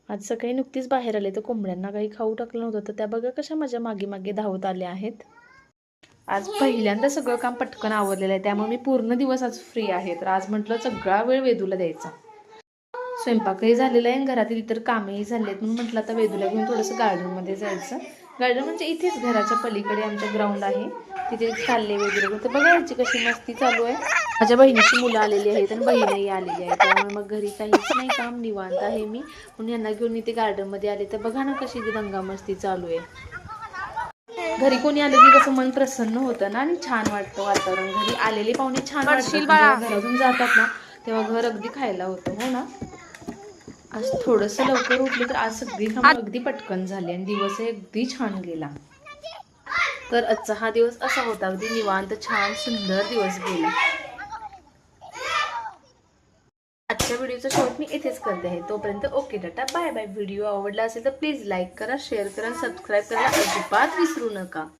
आज सकाळी नुकतीच बाहेर आले तर कोंबड्यांना काही खाऊ टाकलं नव्हतं, तर त्या बघा कशा माझ्या मागे मागे धावत आल्या आहेत. आज पहिल्यांदा सगळं काम पटकन आवरलेलं आहे, त्यामुळे मी पूर्ण दिवस आज फ्री आहे. तर आज म्हटलं सगळा वेळ वेदूला द्यायचा. स्वयंपाकही झालेला आहे, घरातील इतर कामेही झाले आहेत, म्हणून म्हटलं आता वेदूला घेऊन थोडंसं गार्डनमध्ये जायचं. गार्डन म्हणजे इथेच घराच्या पलीकडे आमच्या ग्राउंड आहे, तिथे चालले वगैरे. तर बघा याची कशी मस्ती चालू आहे. माझ्या बहिणीची मुलं आलेली आहेत आणि बहीणही आलेली आहे, त्यामुळे मग घरी काहीच नाही काम, निवांत आहे मी. म्हणून यांना घेऊन इथे गार्डनमध्ये आले. तर बघा ना कशी दंगा मस्ती चालू आहे. घरी कोणी आले की कसं मन प्रसन्न होतं ना, आणि छान वाटतं वातावरण. घरी आलेले पाहुणे छान वाटतात. जेव्हा घरातून जातात ना तेव्हा घर अगदी खायला होतं. हो ना. आज थोडंसं लवकर उठले तर आज सगळी कामं अगदी पटकन झाली आणि दिवसही अगदी छान गेला. तर आजचा हा दिवस असा होता, अगदी निवांत छान सुंदर दिवस गेला. आजच्या व्हिडिओचा शॉर्ट मी इथेच करते आहे. तोपर्यंत okay tata bye bye. Video आवडला असेल तर प्लीज लाईक करा, शेअर करा, सबस्क्राईब करायला अजिबात विसरू नका.